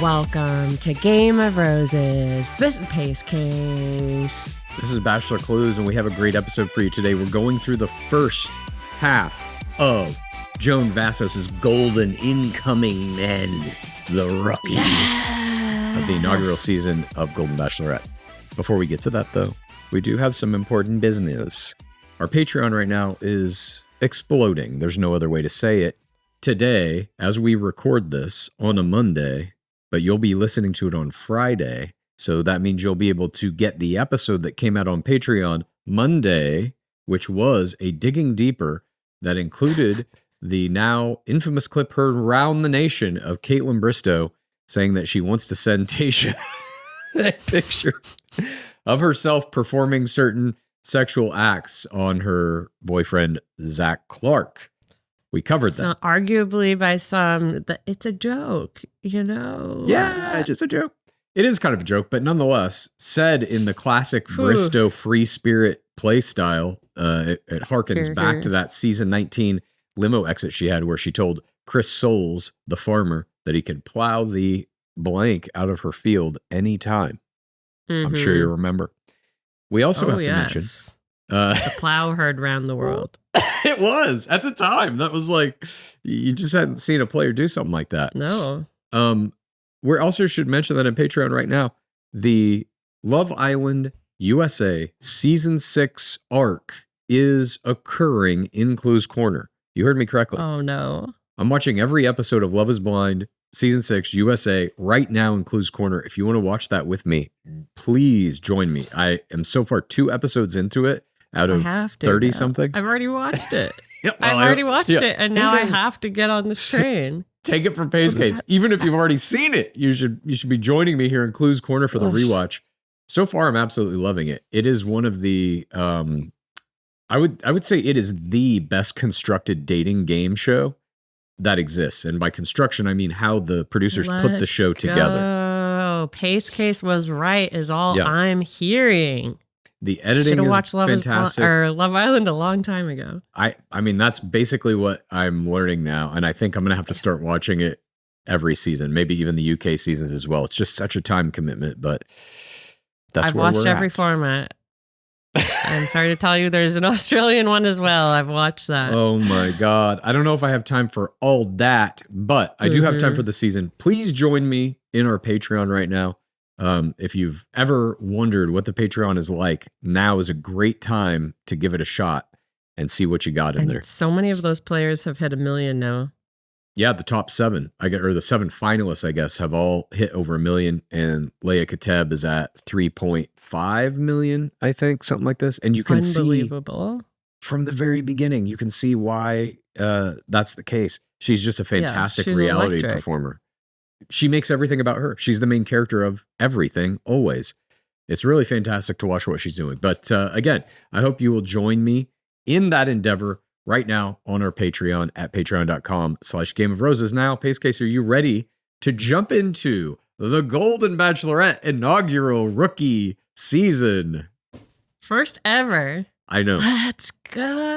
Welcome to Game of Roses. This is Pace Case. This is Bachelor Clues, and we have a great episode for you today. We're going through the first half of Joan Vassos's Golden Incoming Men, the rookies of the inaugural season of Golden Bachelorette. Before we get to that, though, we do have some important business. Our Patreon right now is exploding. There's no other way to say it. Today, as we record this on a Monday, but you'll be listening to it on Friday, so that means you'll be able to get the episode that came out on Patreon Monday, which was a Digging Deeper that included the now infamous clip heard around the nation of Caitlin Bristow saying that she wants to send Tayshia a picture of herself performing certain sexual acts on her boyfriend, Zach Clark. We covered that. Arguably by some, it's a joke, you know? Yeah, just a joke. It is kind of a joke, but nonetheless, said in the classic Bristow free spirit play style, it harkens back to that season 19 limo exit she had where she told Chris Soules, the farmer, that he could plow the blank out of her field anytime. I'm sure you remember. We also have to mention... the plow heard round the world. It was at the time. That was like, you just hadn't seen a player do something like that. No. We also should mention that in Patreon right now, the Love Island USA season 6 arc is occurring in Clues Corner. You heard me correctly. Oh no. I'm watching every episode of Love is Blind season 6 USA right now in Clues Corner. If you want to watch that with me, please join me. I am so far 2 episodes into it. Out of 30 something? I've already watched it. Yeah, I've already watched it, and now I have to get on this train. Take it from Pace Case. Even if you've already seen it, you should be joining me here in Clues Corner for the rewatch. So far, I'm absolutely loving it. It is one of the, I would say it is the best constructed dating game show that exists. And by construction, I mean how the producers put the show together. Oh, Pace Case was right is all I'm hearing. The editing is fantastic. Love Island a long time ago. I mean, that's basically what I'm learning now. And I think I'm going to have to start watching it every season, maybe even the UK seasons as well. It's just such a time commitment, but that's where we're at. I've watched every format. I'm sorry to tell you there's an Australian one as well. I've watched that. Oh my God. I don't know if I have time for all that, but I do have time for the season. Please join me in our Patreon right now. If you've ever wondered what the Patreon is like, now is a great time to give it a shot and see what you got in there. So many of those players have hit 1 million now. Yeah, the top 7, or the 7 finalists, I guess, have all hit over 1 million, and Leia Kateb is at 3.5 million, I think, something like this. And you can see from the very beginning, you can see why that's the case. She's just a fantastic reality performer. She makes everything about her. She's the main character of everything, always. It's really fantastic to watch what she's doing. But again, I hope you will join me in that endeavor right now on our Patreon at patreon.com/Game of Roses. Now, Pace Case, are you ready to jump into the Golden Bachelorette inaugural rookie season? First ever. I know. Let's go.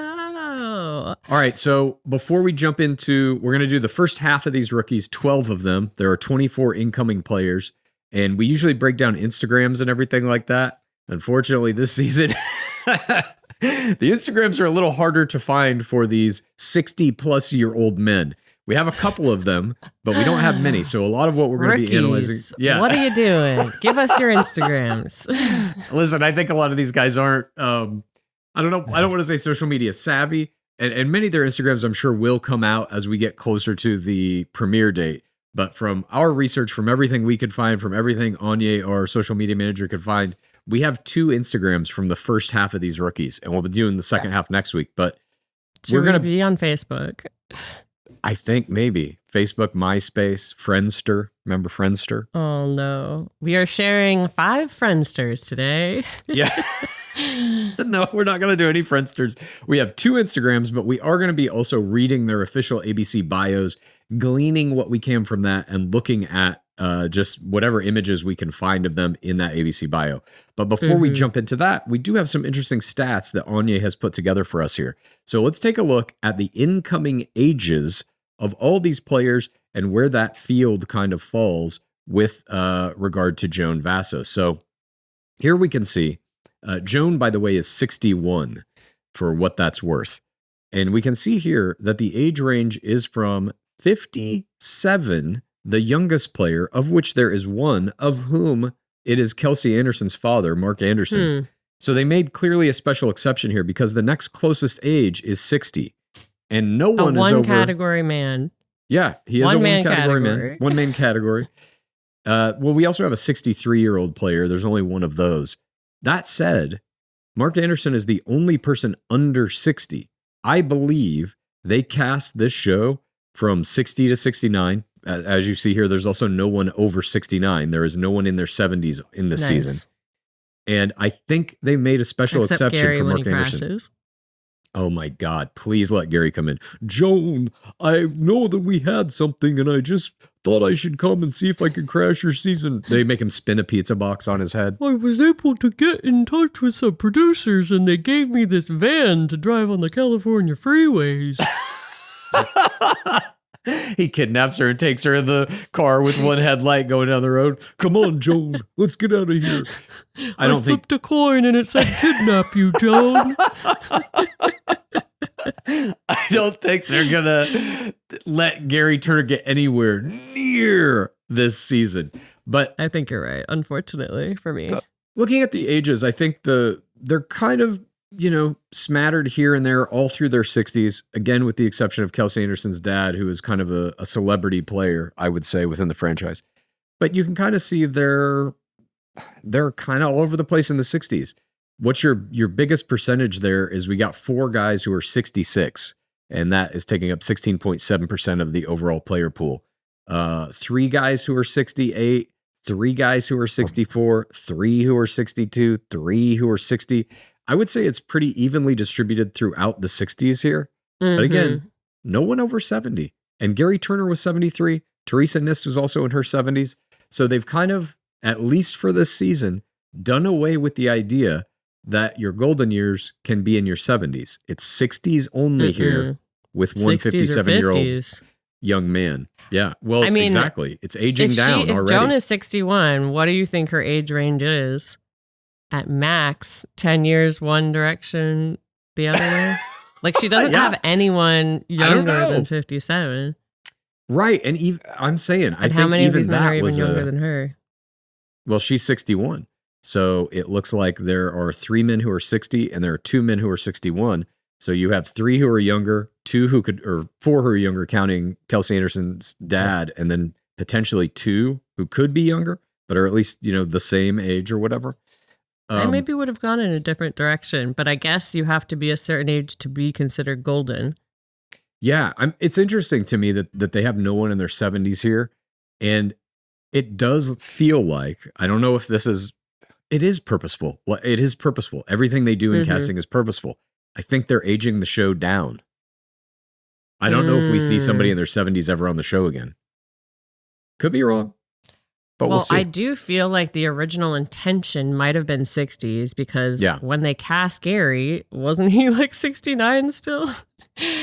All right, so before we jump into, we're going to do the first half of these rookies, 12 of them. There are 24 incoming players, and we usually break down Instagrams and everything like that. Unfortunately, this season, the Instagrams are a little harder to find for these 60-plus-year-old men. We have a couple of them, but we don't have many. So a lot of what we're going to be analyzing. Yeah. What are you doing? Give us your Instagrams. Listen, I think a lot of these guys aren't, I don't know. I don't want to say social media savvy. And many of their Instagrams, I'm sure, will come out as we get closer to the premiere date. But from our research, from everything we could find, from everything Anya, our social media manager, could find, we have 2 Instagrams from the first half of these rookies. And we'll be doing the second half next week. But we're going to be on Facebook. I think maybe. Facebook, MySpace, Friendster. Remember Friendster? Oh, no. We are sharing 5 Friendsters today. Yeah. No, we're not going to do any Friendsters. We have 2 Instagrams, but we are going to be also reading their official ABC bios, gleaning what we can from that, and looking at just whatever images we can find of them in that ABC bio. But before we jump into that, we do have some interesting stats that Anya has put together for us here. So let's take a look at the incoming ages of all these players and where that field kind of falls with regard to Joan Vaso. So here we can see Joan, by the way, is 61 for what that's worth. And we can see here that the age range is from 57, the youngest player, of which there is one, of whom it is Kelsey Anderson's father, Mark Anderson. So they made clearly a special exception here because the next closest age is 60. And no one is over... one category man. Yeah, he is a one category man. One main category. Well, we also have a 63-year-old player. There's only one of those. That said, Mark Anderson is the only person under 60. I believe they cast this show from 60 to 69. As you see here, there's also no one over 69. There is no one in their 70s in this season. And I think they made a special exception Gary for when Mark he Anderson. crashes. Oh my God, please let Gary come in. Joan, I know that we had something and I just thought I should come and see if I could crash your season. They make him spin a pizza box on his head. I was able to get in touch with some producers and they gave me this van to drive on the California freeways. He kidnaps her and takes her in the car with one headlight going down the road. Come on, Joan, let's get out of here. I flipped a coin and it said kidnap you, Joan. I don't think they're going to let Gary Turner get anywhere near this season. But I think you're right, unfortunately, for me. Looking at the ages, I think they're kind of, smattered here and there all through their 60s, again, with the exception of Kelsey Anderson's dad, who is kind of a celebrity player, I would say, within the franchise. But you can kind of see they're kind of all over the place in the 60s. What's your biggest percentage there is we got 4 guys who are 66, and that is taking up 16.7% of the overall player pool. 3 guys who are 68, 3 guys who are 64, 3 who are 62, 3 who are 60. I would say it's pretty evenly distributed throughout the 60s here. Mm-hmm. But again, no one over 70. And Gary Turner was 73. Teresa Nist was also in her 70s. So they've kind of, at least for this season, done away with the idea that your golden years can be in your 70s. It's 60s only here with one 57-year-old young man. Yeah, well, exactly. It's aging down already. If Joan is 61, what do you think her age range is? At max, 10 years one direction, the other way? Like, she doesn't have anyone younger than 57. Right, and I'm saying, I think how many even of these men that are even was younger than her? Well, she's 61. So it looks like there are 3 men who are 60 and there are 2 men who are 61. So you have 3 who are younger, 4 who are younger, counting Kelsey Anderson's dad, and then potentially 2 who could be younger, but are at least, the same age or whatever. I maybe would have gone in a different direction, but I guess you have to be a certain age to be considered golden. Yeah, it's interesting to me that they have no one in their 70s here. And it does feel like, I don't know if it is purposeful. It is purposeful. Everything they do in casting is purposeful. I think they're aging the show down. I don't know if we see somebody in their 70s ever on the show again. Could be wrong. But we'll see. I do feel like the original intention might have been 60s because when they cast Gary, wasn't he like 69 still?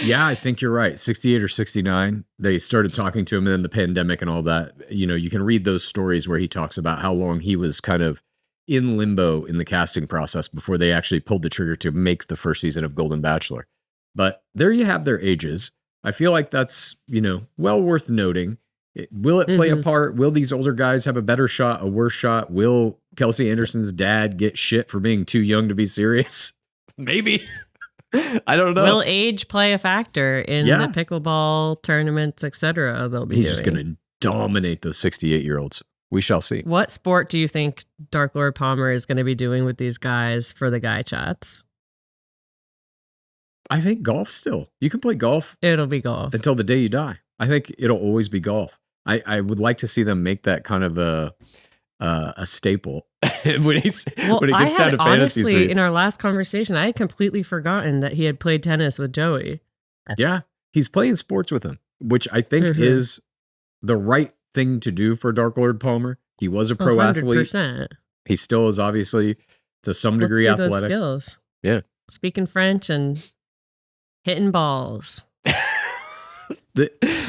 Yeah, I think you're right. 68 or 69. They started talking to him and then the pandemic and all that. You can read those stories where he talks about how long he was kind of in limbo in the casting process before they actually pulled the trigger to make the first season of Golden Bachelor. But there you have their ages. I feel like that's, well worth noting. Will it play a part? Will these older guys have a better shot, a worse shot? Will Kelsey Anderson's dad get shit for being too young to be serious? Maybe. I don't know. Will age play a factor in the pickleball tournaments, etc.? He's just going to dominate those 68-year-olds. We shall see. What sport do you think Dark Lord Palmer is going to be doing with these guys for the guy chats? I think golf still. You can play golf. It'll be golf. Until the day you die. I think it'll always be golf. I would like to see them make that kind of a staple when it gets down to fantasy honestly, suites. In our last conversation, I had completely forgotten that he had played tennis with Joey. Yeah, he's playing sports with him, which I think is the right thing to do for Dark Lord Palmer. He was a pro 100%. Athlete. He still is obviously to some degree athletic. Those skills. Yeah, speaking French and hitting balls.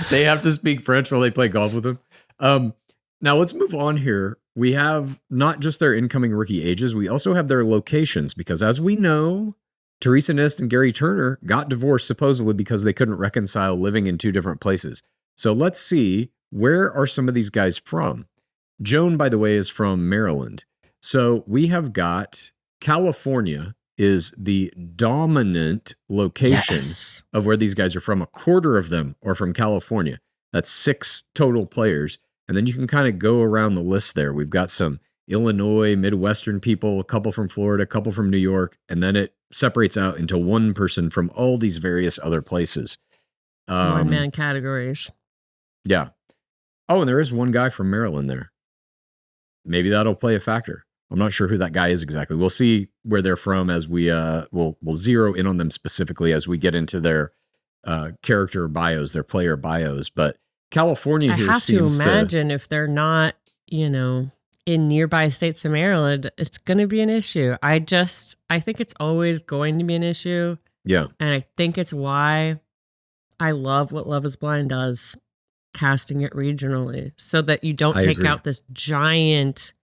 They have to speak French while they play golf with him. Now let's move on here. We have not just their incoming rookie ages, we also have their locations, because as we know, Teresa Nist and Gary Turner got divorced supposedly because they couldn't reconcile living in two different places. So let's see, where are some of these guys from? Joan, by the way, is from Maryland. So we have got California is the dominant location of where these guys are from. A quarter of them are from California. That's 6 total players. And then you can kind of go around the list there. We've got some Illinois, Midwestern people, a couple from Florida, a couple from New York, and then it separates out into one person from all these various other places. One-man categories. Yeah. Oh, and there is one guy from Maryland there. Maybe that'll play a factor. I'm not sure who that guy is exactly. We'll see where they're from as we we'll zero in on them specifically as we get into their character bios, their player bios. But California here seems to... I have to imagine if they're not, in nearby states of Maryland, it's going to be an issue. I think it's always going to be an issue. Yeah. And I think it's why I love what Love is Blind does, casting it regionally, so that you don't take out this giant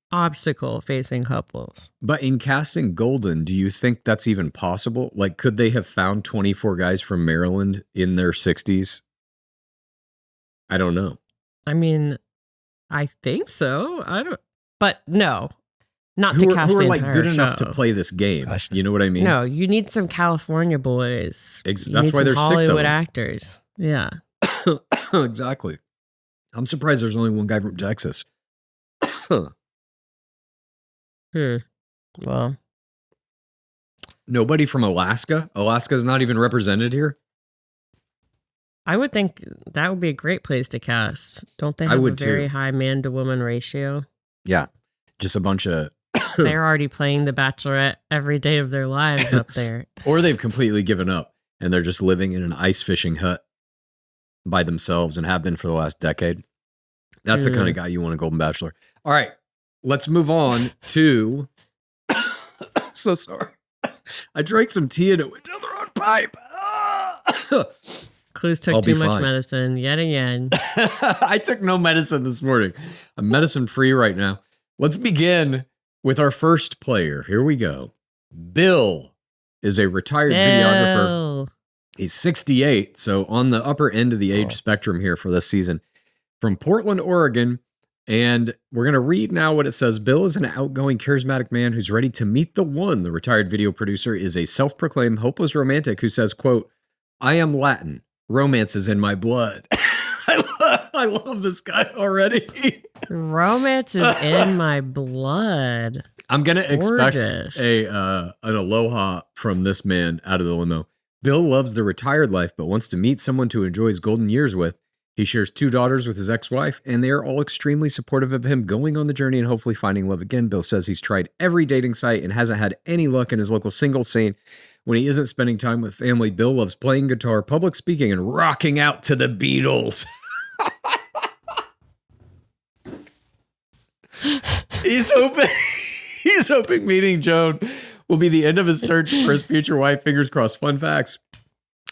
obstacle facing couples. But in casting Golden, do you think that's even possible? Like, could they have found 24 guys from Maryland in their 60s? I don't know. I mean, I think so. But no, not to cast the entire show. Who are good enough to play this game. You know what I mean? No, you need some California boys. That's why there's 6 of them. Hollywood actors. Yeah. Exactly. I'm surprised there's only one guy from Texas. Well. Nobody from Alaska? Alaska's not even represented here? I would think that would be a great place to cast. Don't they have a very high man-to-woman ratio? Yeah. Just a bunch of... They're already playing The Bachelorette every day of their lives up there. Or they've completely given up, and they're just living in an ice fishing hut by themselves and have been for the last decade. That's the kind of guy you want a Golden Bachelor. All right. Let's move on to... So sorry. I drank some tea and it went down the wrong pipe. Clues took too much medicine yet again. I took no medicine this morning. I'm medicine free right now. Let's begin with our first player. Here we go. Bill is a retired videographer. He's 68, so on the upper end of the age spectrum here for this season. From Portland, Oregon. And we're going to read now what it says. Bill is an outgoing, charismatic man who's ready to meet the one. The retired video producer is a self-proclaimed hopeless romantic who says, quote, "I am Latin. Romance is in my blood." I love this guy already. Romance is in my blood. I'm going to expect an aloha from this man out of the limo. Bill loves the retired life, but wants to meet someone to enjoy his golden years with. He shares 2 daughters with his ex-wife, and they are all extremely supportive of him going on the journey and hopefully finding love again. Bill says he's tried every dating site and hasn't had any luck in his local single scene. When he isn't spending time with family, Bill loves playing guitar, public speaking, and rocking out to the Beatles. He's hoping meeting Joan will be the end of his search for his future wife. Fingers crossed. Fun facts.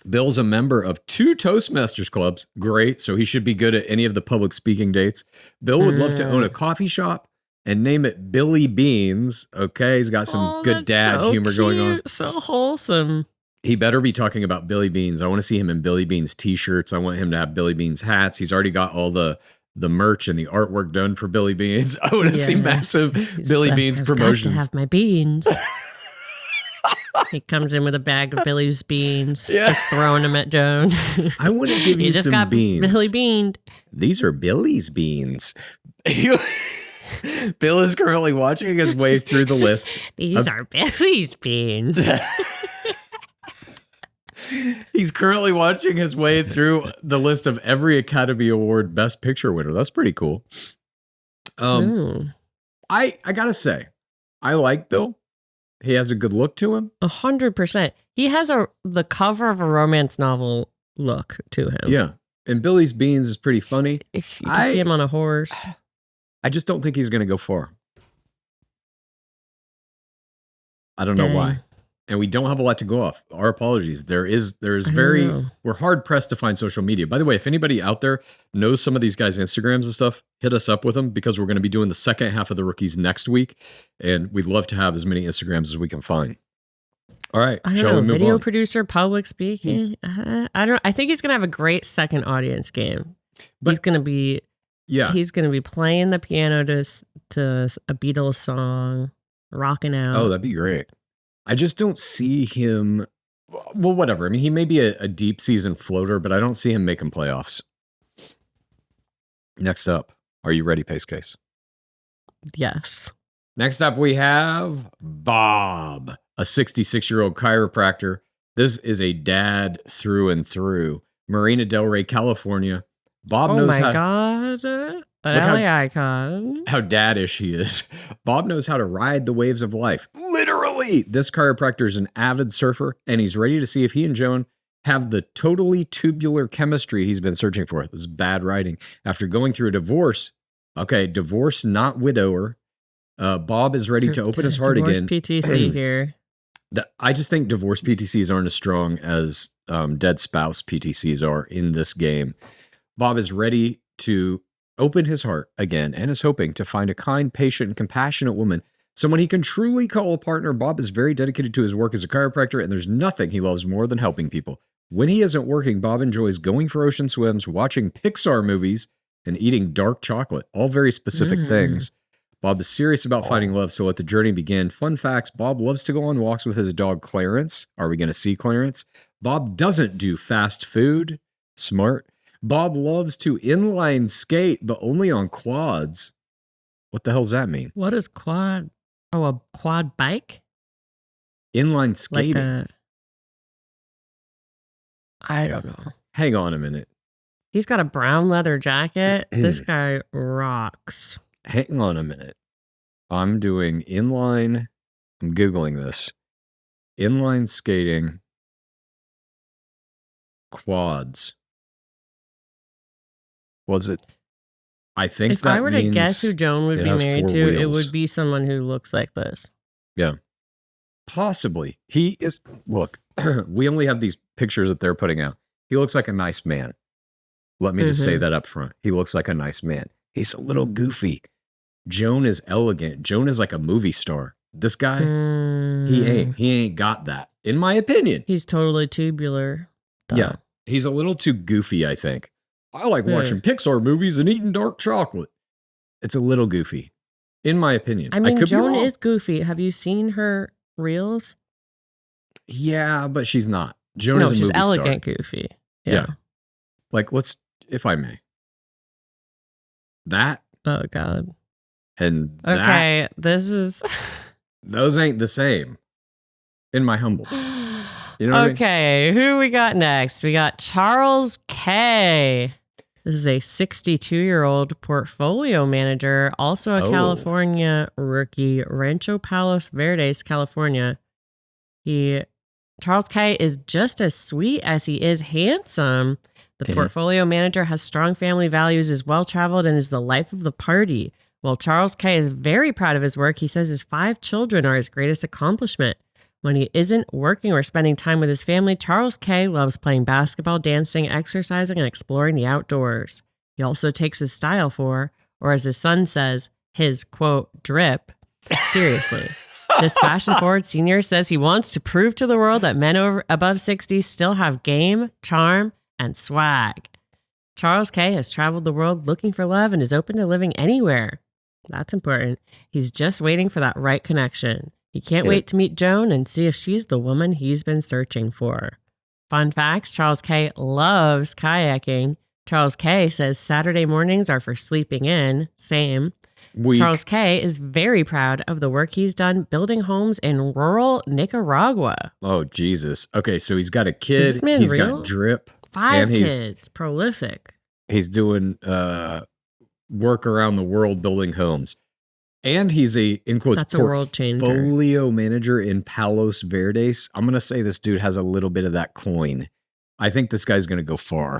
Bill's a member of 2 Toastmasters clubs. Great. So he should be good at any of the public speaking dates. Bill would love to own a coffee shop and name it Billy Beans. Okay. He's got some good dad humor going on. So wholesome. He better be talking about Billy Beans. I want to see him in Billy Beans t-shirts. I want him to have Billy Beans hats. He's already got all the merch and the artwork done for Billy Beans. I want to see massive Billy Beans promotions. Got to have my beans. He comes in with a bag of Billy's beans, just throwing them at Joan. I want to give you just some got beans. Billy beaned. These are Billy's beans. Bill is currently watching his way through the list. These are Billy's beans. He's currently watching his way through the list of every Academy Award Best Picture winner. That's pretty cool. I gotta say, I like Bill. He has a good look to him. 100%. He has the cover of a romance novel look to him. Yeah. And Billy's Beans is pretty funny. If you can see him on a horse. I just don't think he's going to go far. I don't know why. and we don't have a lot to go off. Our apologies. There's we're hard pressed to find social media. By the way, if anybody out there knows some of these guys' Instagrams and stuff, hit us up with them because we're going to be doing the second half of the rookies next week, and we'd love to have as many Instagrams as we can find. All right, shall we move video on? producer, public speaking. I think he's gonna have a great second audience game. But he's gonna be playing the piano to a Beatles song, rocking out. Oh, that'd be great. I just don't see him. Well, whatever. I mean, he may be a deep season floater, but I don't see him making playoffs. Next up, are you ready, Pace Case? Yes. Next up, we have Bob, a 66-year-old chiropractor. This is a dad through and through. Marina Del Rey, California. Bob knows how. Oh my God. An LA icon. How daddish he is. Bob knows how to ride the waves of life. Literally. This chiropractor is an avid surfer, and he's ready to see if he and Joan have the totally tubular chemistry he's been searching for. This is bad writing. After going through a divorce, divorce, not widower, Bob is ready to open his heart again. PTC here. I just think divorce PTCs aren't as strong as dead spouse PTCs are in this game. Bob is ready to open his heart again and is hoping to find a kind, patient, and compassionate woman, someone he can truly call a partner. Bob is very dedicated to his work as a chiropractor, and there's nothing he loves more than helping people. When he isn't working, Bob enjoys going for ocean swims, watching Pixar movies, and eating dark chocolate, all very specific things. Bob is serious about finding love, so let the journey begin. Fun facts, Bob loves to go on walks with his dog Clarence. Are we going to see Clarence? Bob doesn't do fast food. Smart. Bob loves to inline skate, but only on quads. What the hell does that mean? What is quad? Oh, a quad bike? Inline skating. I don't know. Hang on a minute. He's got a brown leather jacket. This guy rocks. Hang on a minute. I'm doing inline. I'm Googling this. Inline skating. Quads. Was it? I think if I were to guess who Joan would be married to, it would be someone who looks like this. Yeah. Possibly. He is. Look, we only have these pictures that they're putting out. He looks like a nice man. Let me just say that up front. He looks like a nice man. He's a little goofy. Joan is elegant. Joan is like a movie star. This guy, he ain't got that, in my opinion. He's totally tubular. Though. Yeah. He's a little too goofy, I think. I like watching Pixar movies and eating dark chocolate. It's a little goofy, in my opinion. I mean, Joan is goofy. Have you seen her reels? Yeah, but she's not. Joan is a movie star. No, she's elegant goofy. Yeah. Like, if I may. That. Oh, God. And okay, this is. Those ain't the same. In my humble. You know what I mean? Who we got next? We got Charles K. This is a 62-year-old portfolio manager, also a California rookie, Rancho Palos Verdes, California. Charles K is just as sweet as he is handsome. The portfolio manager has strong family values, is well-traveled, and is the life of the party. While Charles K is very proud of his work, he says his 5 children are his greatest accomplishment. When he isn't working or spending time with his family, Charles K loves playing basketball, dancing, exercising, and exploring the outdoors. He also takes his style or as his son says, his, quote, drip, seriously. This fashion-forward senior says he wants to prove to the world that men above 60 still have game, charm, and swag. Charles K has traveled the world looking for love and is open to living anywhere. That's important. He's just waiting for that right connection. He can't wait to meet Joan and see if she's the woman he's been searching for. Fun facts, Charles K loves kayaking. Charles K says Saturday mornings are for sleeping in. Same. Charles K is very proud of the work he's done building homes in rural Nicaragua. Oh, Jesus. Okay, so he's got a kid. Is this man he's real? Got drip. 5 kids. Prolific. He's doing work around the world building homes. And he's in quotes, portfolio manager in Palos Verdes. I'm going to say this dude has a little bit of that coin. I think this guy's going to go far.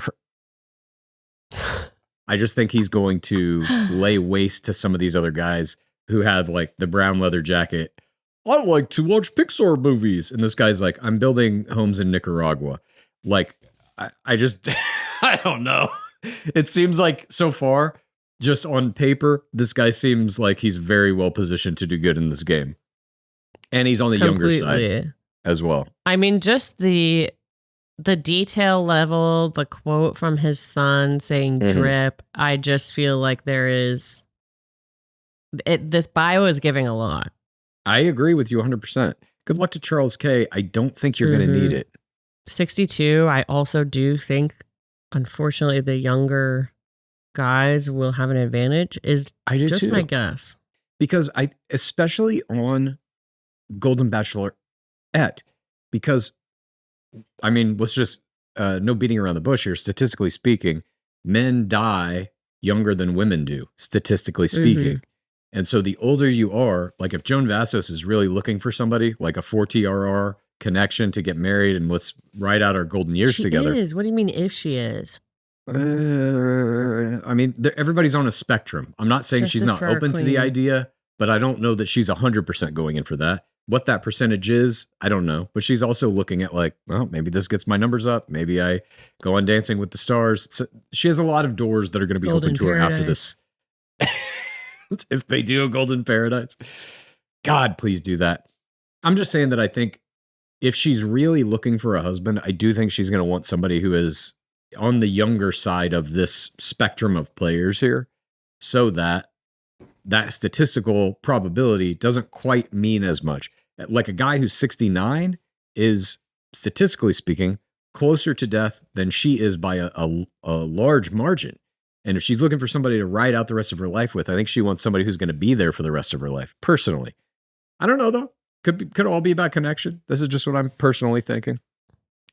I just think he's going to lay waste to some of these other guys who have like the brown leather jacket, I like to watch Pixar movies. And this guy's like, I'm building homes in Nicaragua. Like, I just, I don't know. It seems like so far, just on paper, this guy seems like he's very well positioned to do good in this game. And he's on the younger side as well. I mean, just the detail level, the quote from his son saying drip, I just feel like there is, this bio is giving a lot. I agree with you 100%. Good luck to Charles K. I don't think you're going to need it. 62, I also do think, unfortunately, the younger guys will have an advantage, is just my guess. Because especially on Golden Bachelorette, because, I mean, let's just, no beating around the bush here, statistically speaking, men die younger than women do, statistically speaking. And so the older you are, like if Joan Vassos is really looking for somebody, like a 4TRR connection to get married and let's ride out our golden years together. She is. What do you mean if she is? I mean, everybody's on a spectrum. I'm not saying she's not open to the idea, but I don't know that she's 100% going in for that. What that percentage is, I don't know. But she's also looking at like, well, maybe this gets my numbers up. Maybe I go on Dancing with the Stars. She has a lot of doors that are going to be open to her after this. If they do a Golden Paradise, God, please do that. I'm just saying that I think if she's really looking for a husband, I do think she's going to want somebody who is on the younger side of this spectrum of players here, so that statistical probability doesn't quite mean as much. Like a guy who's 69 is, statistically speaking, closer to death than she is by a large margin. And if she's looking for somebody to ride out the rest of her life with, I think she wants somebody who's going to be there for the rest of her life. Personally, I don't know though. Could all be about connection. This is just what I'm personally thinking.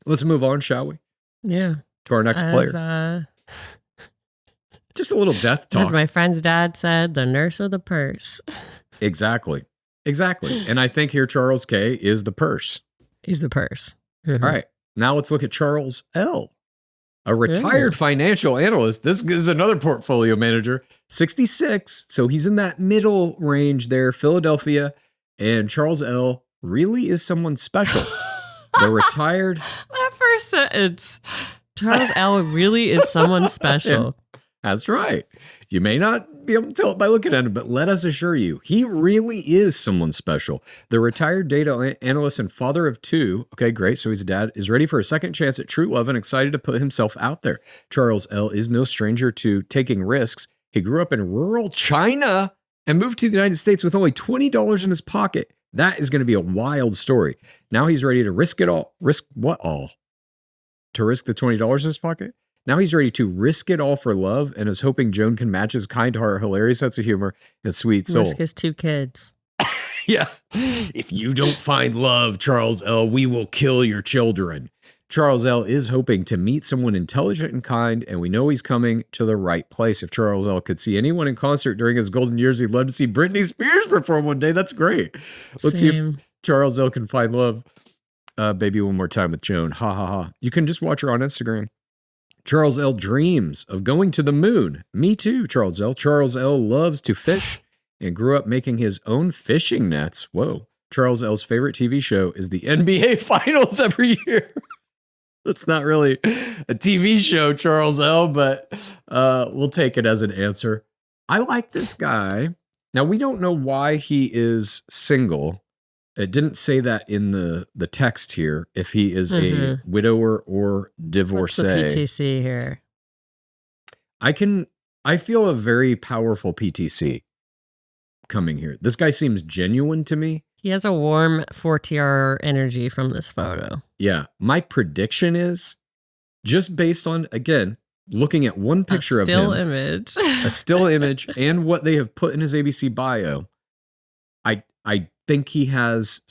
Let's move on, shall we? Yeah. To our next player. Just a little death talk. As my friend's dad said, the nurse or the purse. Exactly. And I think here Charles K is the purse. He's the purse. All right. Now let's look at Charles L. A retired financial analyst. This is another portfolio manager, 66. So he's in that middle range there, Philadelphia. And Charles L. really is someone special. The retired. That first sentence. Charles L. really is someone special. That's right. You may not be able to tell it by looking at him, but let us assure you, he really is someone special. The retired data analyst and father of two, okay, great, so he's a dad, is ready for a second chance at true love and excited to put himself out there. Charles L. is no stranger to taking risks. He grew up in rural China and moved to the United States with only $20 in his pocket. That is going to be a wild story. Now he's ready to risk it all. Risk what all? To risk the $20 in his pocket? Now he's ready to risk it all for love and is hoping Joan can match his kind heart, hilarious sense of humor, and sweet soul. Risk his 2 kids. Yeah. If you don't find love, Charles L., we will kill your children. Charles L. is hoping to meet someone intelligent and kind, and we know he's coming to the right place. If Charles L. could see anyone in concert during his golden years, he'd love to see Britney Spears perform one day. That's great. Let's see if Charles L. can find love. Baby, one more time with Joan. Ha, ha, ha. You can just watch her on Instagram. Charles L. dreams of going to the moon. Me too, Charles L. Charles L. loves to fish and grew up making his own fishing nets. Whoa. Charles L.'s favorite TV show is the NBA Finals every year. That's not really a TV show, Charles L., but we'll take it as an answer. I like this guy. Now, we don't know why he is single. It didn't say that in the text here, if he is a widower or divorcee. What's the PTC here? I feel a very powerful PTC coming here. This guy seems genuine to me. He has a warm 4TR energy from this photo. Yeah. My prediction is, just based on, again, looking at one picture of him. A still image, and what they have put in his ABC bio, I think he has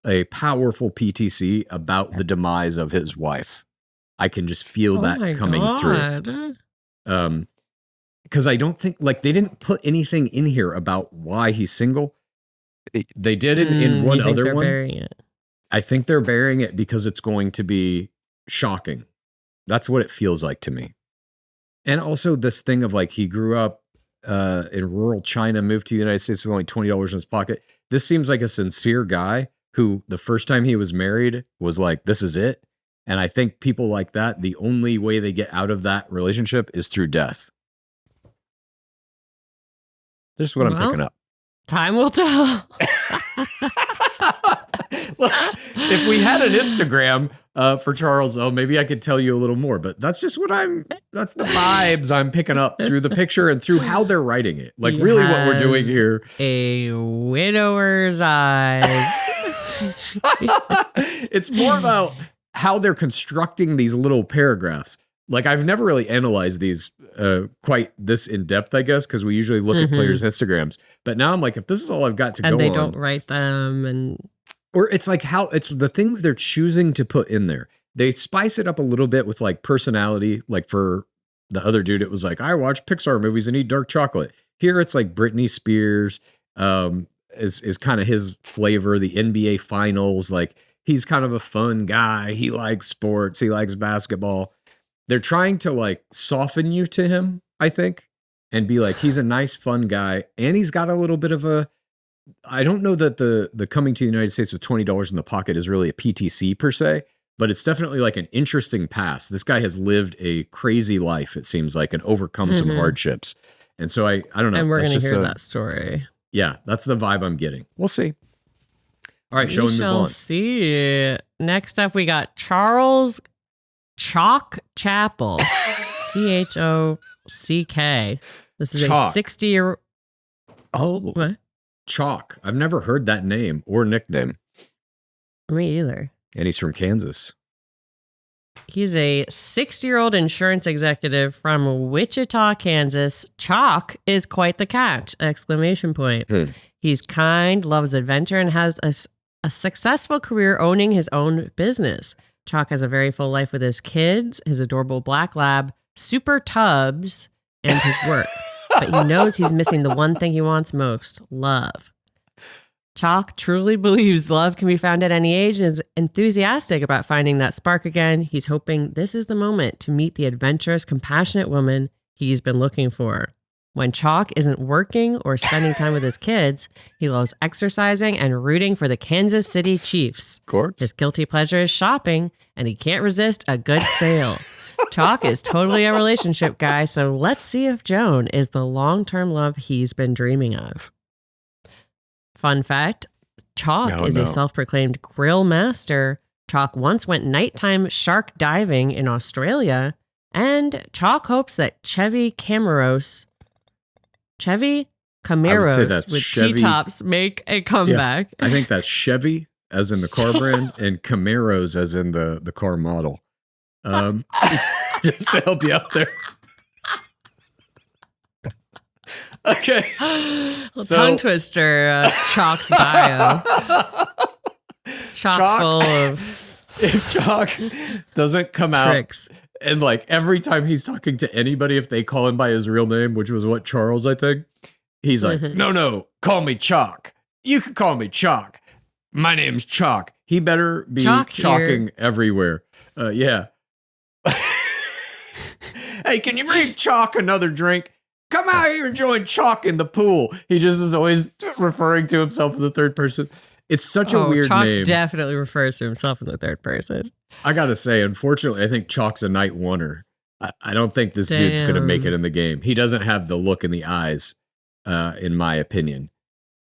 a powerful PTC about the demise of his wife. I can just feel that coming through. Because I don't think, like, they didn't put anything in here about why he's single. They did it in one other one. Burying it? I think they're burying it because it's going to be shocking. That's what it feels like to me. And also this thing of like, he grew up in rural China, moved to the United States with only $20 in his pocket. This seems like a sincere guy who the first time he was married was like, this is it. And I think people like that, the only way they get out of that relationship is through death. This is what I'm picking up. Time will tell. If we had an Instagram for Charles, maybe I could tell you a little more, but that's just that's the vibes I'm picking up through the picture and through how they're writing it. Like He really what we're doing has here. A widower's eyes. It's more about how they're constructing these little paragraphs. Like I've never really analyzed these quite this in depth, I guess, because we usually look at players' Instagrams. But now I'm like, if this is all I've got to go on. And they don't write them Or it's like how it's the things they're choosing to put in there. They spice it up a little bit with like personality. Like for the other dude, it was like, I watch Pixar movies and eat dark chocolate. Here it's like Britney Spears is kind of his flavor, the NBA finals. Like he's kind of a fun guy. He likes sports. He likes basketball. They're trying to like soften you to him, I think, and be like, he's a nice, fun guy. And he's got a little bit of I don't know that the coming to the United States with $20 in the pocket is really a PTC per se, but it's definitely like an interesting past. This guy has lived a crazy life, it seems like, and overcome some hardships. And so I don't know. and we're going to hear that story. Yeah, that's the vibe I'm getting. We'll see. All right, shall we move on? See. Next up, we got Charles Chock Chappell. Chock. This is Chock. a 60-year. Oh, What? Chock. I've never heard that name or nickname. Me either. And he's from Kansas. He's a 60-year-old insurance executive from Wichita, Kansas. Chock is quite the cat! ! He's kind, loves adventure, and has a successful career owning his own business. Chock has a very full life with his kids, his adorable black lab, Super Tubbs, and his work. But he knows he's missing the one thing he wants most, love. Chock truly believes love can be found at any age and is enthusiastic about finding that spark again. He's hoping this is the moment to meet the adventurous, compassionate woman he's been looking for. When Chock isn't working or spending time with his kids, he loves exercising and rooting for the Kansas City Chiefs. Of course. His guilty pleasure is shopping, and he can't resist a good sale. Chock is totally a relationship guy, so let's see if Joan is the long-term love he's been dreaming of. Fun fact, Chock is a self-proclaimed grill master. Chock once went nighttime shark diving in Australia, and Chock hopes that Chevy Camaros with T-tops make a comeback. Yeah, I think that's Chevy, as in the car brand, and Camaros, as in the car model. Just to help you out there. Okay. Tongue twister, Chock's bio. Chock full of if Chock doesn't come tricks. Out and like every time he's talking to anybody, if they call him by his real name, which was what, Charles, I think, he's like, no, call me Chock. You can call me Chock. My name's Chock. He better be chalking everywhere. Yeah. Hey, can you bring Chock another drink? Come out here and join Chock in the pool. He just is always referring to himself in the third person. It's such a weird Chock name. Definitely refers to himself in the third person. I gotta say, unfortunately, I think Chock's a night oneer. I don't think this dude's gonna make it in the game. He doesn't have the look in the eyes, in my opinion.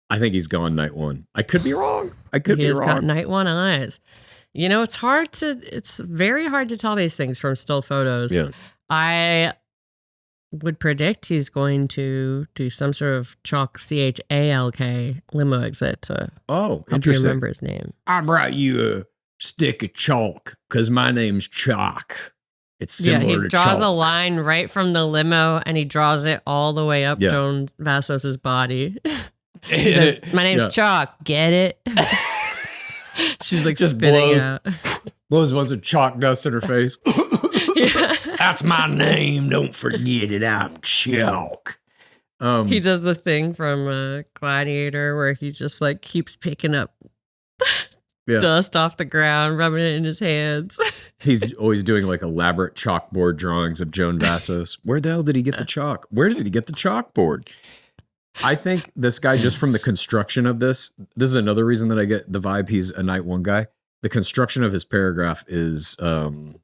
I think he's gone night one. I could be wrong. He's got night one eyes. You know, it's very hard to tell these things from still photos. Yeah. I would predict he's going to do some sort of Chock, CHALK limo exit to help you remember his name. I brought you a stick of chalk because my name's Chock. It's similar to chalk. He draws a line right from the limo and he draws it all the way up Joan Vassos' body. He says, my name's Chock. Get it? She's like just spitting out. Blows a bunch of chalk dust in her face. Yeah. That's my name. Don't forget it. I'm Chock. He does the thing from Gladiator where he just like keeps picking up dust off the ground, rubbing it in his hands. He's always doing like elaborate chalkboard drawings of Joan Vassos. Where the hell did he get the chalk? Where did he get the chalkboard? I think this guy, just from the construction of this is another reason that I get the vibe he's a night one guy. The construction of his paragraph is kind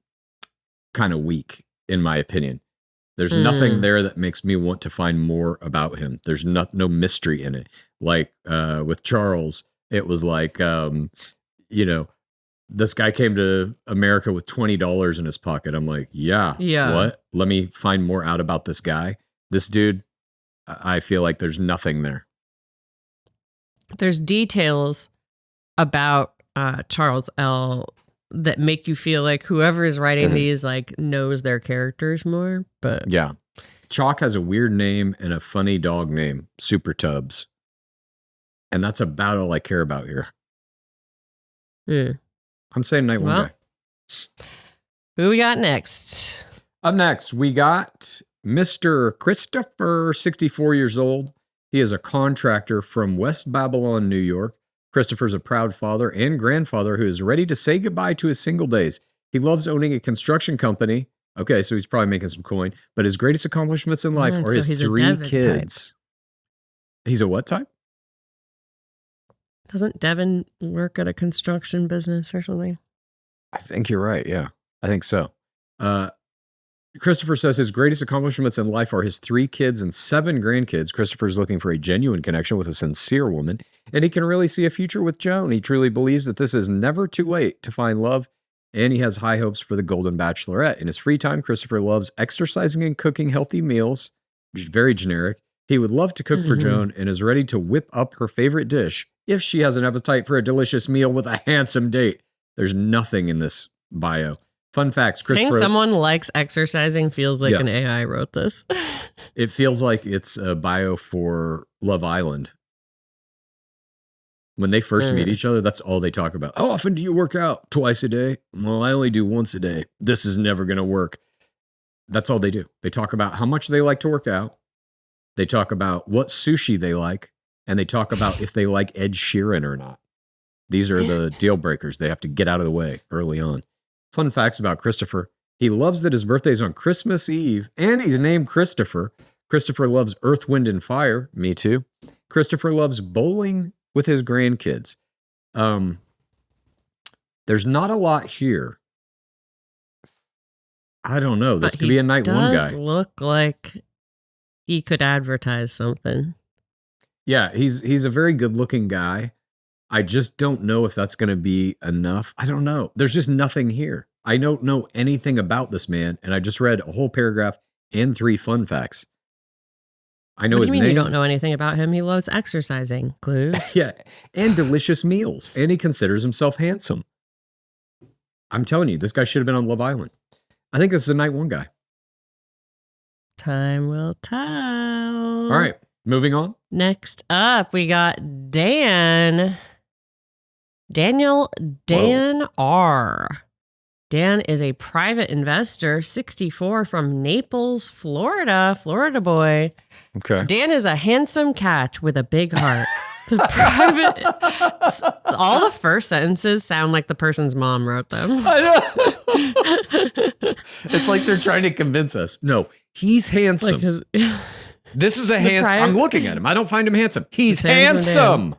of weak, in my opinion. There's nothing there that makes me want to find more about him. There's no mystery in it. Like with Charles, it was like, this guy came to America with $20 in his pocket. I'm like, yeah. What? Let me find more out about this guy. This dude, I feel like there's nothing there. There's details about Charles L. that make you feel like whoever is writing these like knows their characters more. But yeah, Chock has a weird name and a funny dog name, Super Tubbs, and that's about all I care about here. I'm saying night one guy. Who we got next? Up next, we got Mr. Christopher, 64 years old. He is a contractor from West Babylon, New York. Christopher's a proud father and grandfather who is ready to say goodbye to his single days. He loves owning a construction company. Okay, so he's probably making some coin. But his greatest accomplishments in life are his 3 kids. Type. He's a what type? Doesn't Devin work at a construction business or something? I think you're right, yeah. I think so. Christopher says his greatest accomplishments in life are his 3 kids and 7 grandkids. Christopher's looking for a genuine connection with a sincere woman, and he can really see a future with Joan. He truly believes that this is never too late to find love, and he has high hopes for the Golden Bachelorette. In his free time, Christopher loves exercising and cooking healthy meals, which is very generic. He would love to cook for Joan and is ready to whip up her favorite dish if she has an appetite for a delicious meal with a handsome date. There's nothing in this bio. Fun facts. Saying someone likes exercising feels like an AI wrote this. It feels like it's a bio for Love Island. When they first meet each other, that's all they talk about. How often do you work out? Twice a day? Well, I only do once a day. This is never going to work. That's all they do. They talk about how much they like to work out. They talk about what sushi they like. And they talk about if they like Ed Sheeran or not. These are the deal breakers. They have to get out of the way early on. Fun facts about Christopher. He loves that his birthday is on Christmas Eve, and he's named Christopher. Christopher loves Earth, Wind, and Fire. Me too. Christopher loves bowling with his grandkids. There's not a lot here. I don't know. This could be a night one guy. He does look like he could advertise something. Yeah, he's a very good-looking guy. I just don't know if that's going to be enough. I don't know. There's just nothing here. I don't know anything about this man, and I just read a whole paragraph and 3 fun facts. I know his name. What do you mean you don't know anything about him? He loves exercising. Clues? Yeah, and delicious meals, and he considers himself handsome. I'm telling you, this guy should have been on Love Island. I think this is a night one guy. Time will tell. All right, moving on. Next up, we got Dan R. Dan is a private investor, 64, from Naples, Florida. Florida boy. Okay. Dan is a handsome catch with a big heart. All the first sentences sound like the person's mom wrote them. I know. It's like they're trying to convince us. No, he's handsome. This is a handsome. I'm looking at him. I don't find him handsome. He's handsome.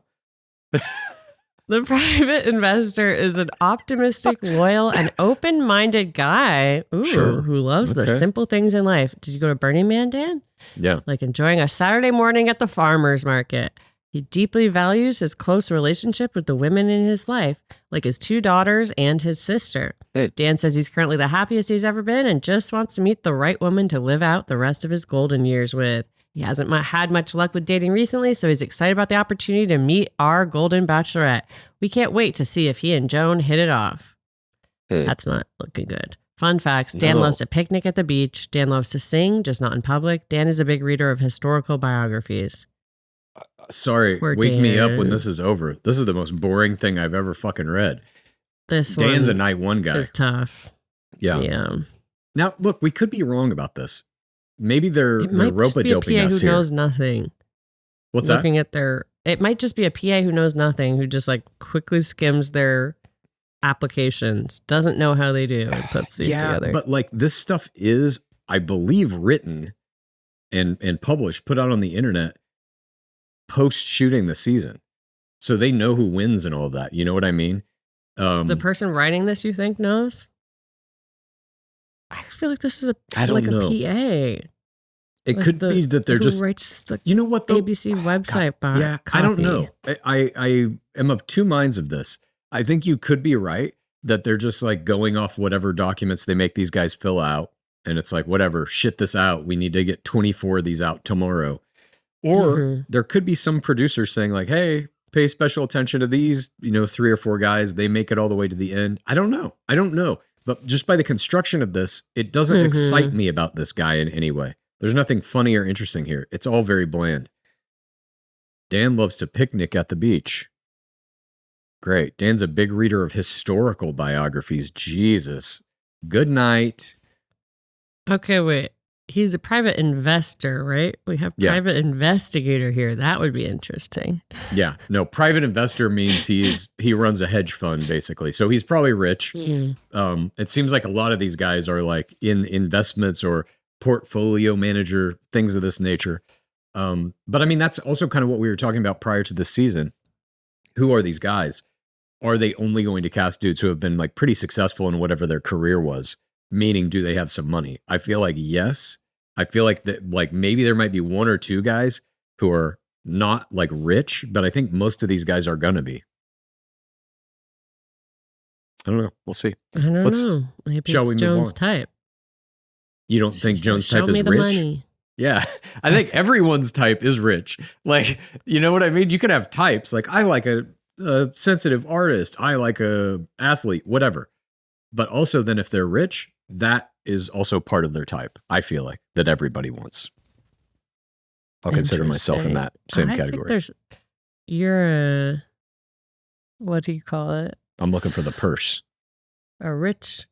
The private investor is an optimistic, loyal, and open-minded guy who loves the simple things in life. Did you go to Burning Man, Dan? Yeah. Like enjoying a Saturday morning at the farmer's market. He deeply values his close relationship with the women in his life, like his 2 daughters and his sister. Hey. Dan says he's currently the happiest he's ever been and just wants to meet the right woman to live out the rest of his golden years with. He hasn't had much luck with dating recently, so he's excited about the opportunity to meet our Golden Bachelorette. We can't wait to see if he and Joan hit it off. Hey. That's not looking good. Fun facts. Dan loves to picnic at the beach. Dan loves to sing, just not in public. Dan is a big reader of historical biographies. Sorry, wake me up when this is over. This is the most boring thing I've ever fucking read. Dan's a night one guy. Is tough. Yeah. Now, look, we could be wrong about this. Maybe they're rope-a-doping us here. Who knows nothing. What's that? It might just be a PA who knows nothing, who just like quickly skims their applications, doesn't know how they do, and puts these together. But like this stuff is, I believe, written and published, put out on the internet post shooting the season. So they know who wins and all of that. You know what I mean? The person writing this, you think, knows? I feel like this is a PA. It like could be that they're just writes the you know what the ABC website copy. I don't know. I am of two minds of this. I think you could be right that they're just like going off whatever documents they make these guys fill out, and it's like whatever, shit this out. We need to get 24 of these out tomorrow. Or there could be some producer saying like, "Hey, pay special attention to these, 3 or 4 guys. They make it all the way to the end." I don't know. But just by the construction of this, it doesn't excite me about this guy in any way. There's nothing funny or interesting here. It's all very bland. Dan loves to picnic at the beach. Great. Dan's a big reader of historical biographies. Jesus. Good night. Okay, wait. He's a private investor, right? We have private investigator here. That would be interesting. Yeah. No, private investor means he runs a hedge fund, basically. So he's probably rich. It seems like a lot of these guys are like in investments or portfolio manager, things of this nature. But I mean, that's also kind of what we were talking about prior to this season. Who are these guys? Are they only going to cast dudes who have been like pretty successful in whatever their career was? Meaning, do they have some money? I feel like yes. I feel like that, like maybe there might be 1 or 2 guys who are not like rich, but I think most of these guys are gonna be. I don't know. We'll see. I don't know. Maybe shall it's we move Jones' on? type. You don't think Jones' type Show me is the rich? money. Yeah, I think everyone's type is rich. Like, you know what I mean? You can have types. Like, I like a sensitive artist. I like a athlete, whatever. But also then if they're rich, that is also part of their type. I feel like that everybody wants. I'll consider myself in that same category. You're a, what do you call it? I'm looking for the purse. A rich.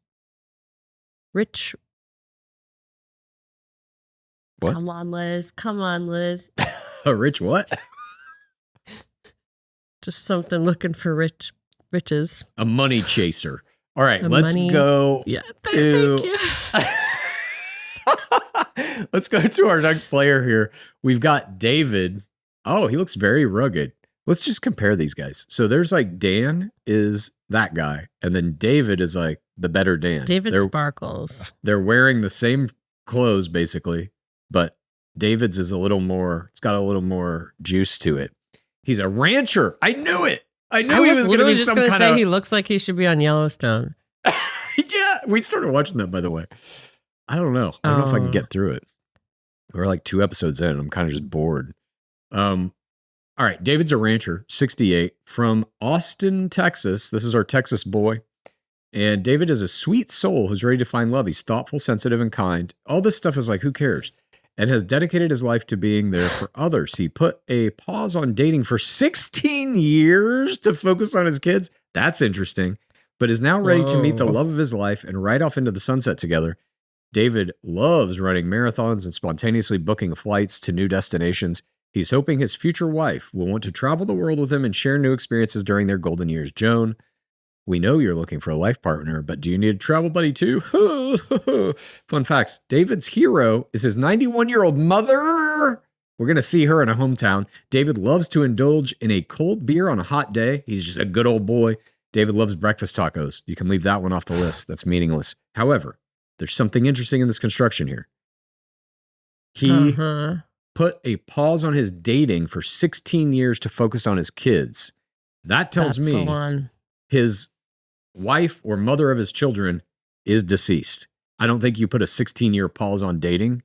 What? Come on, Liz. A rich what? Just something looking for riches. A money chaser. All right, let's go. Yeah, thank you. Let's go to our next player here. We've got David. Oh, he looks very rugged. Let's just compare these guys. So there's like Dan is that guy, and then David is like the better Dan. David sparkles. They're wearing the same clothes basically, but David's is a little more. It's got a little more juice to it. He's a rancher. I knew it. I knew he was going to be some kind of. He looks like he should be on Yellowstone. Yeah, we started watching that, by the way. I don't know. I don't know if I can get through it. We're like 2 episodes in. I'm kind of just bored. All right, David's a rancher, 68, from Austin, Texas. This is our Texas boy. And David is a sweet soul who's ready to find love. He's thoughtful, sensitive, and kind. All this stuff is like, who cares? And has dedicated his life to being there for others. He put a pause on dating for 16 years to focus on his kids. That's interesting. But is now ready to meet the love of his life and ride off into the sunset together. David loves running marathons and spontaneously booking flights to new destinations. He's hoping his future wife will want to travel the world with him and share new experiences during their golden years. Joan, we know you're looking for a life partner, but do you need a travel buddy too? Fun facts. David's hero is his 91-year-old mother. We're going to see her in a hometown. David loves to indulge in a cold beer on a hot day. He's just a good old boy. David loves breakfast tacos. You can leave that one off the list. That's meaningless. However, there's something interesting in this construction here. He put a pause on his dating for 16 years to focus on his kids. That tells me his wife or mother of his children is deceased. I don't think you put a 16-year pause on dating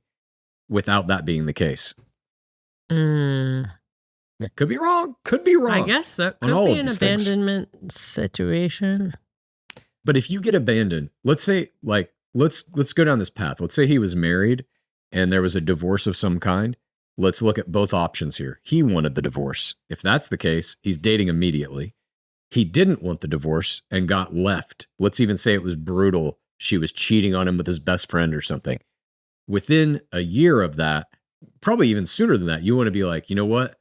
without that being the case. Could be wrong. Could be wrong. I guess so. Could be an abandonment situation. But if you get abandoned, let's say, like, let's go down this path. Let's say he was married and there was a divorce of some kind. Let's look at both options here. He wanted the divorce. If that's the case, he's dating immediately. He didn't want the divorce and got left. Let's even say it was brutal. She was cheating on him with his best friend or something. Within a year of that, probably even sooner than that, you want to be like, you know what?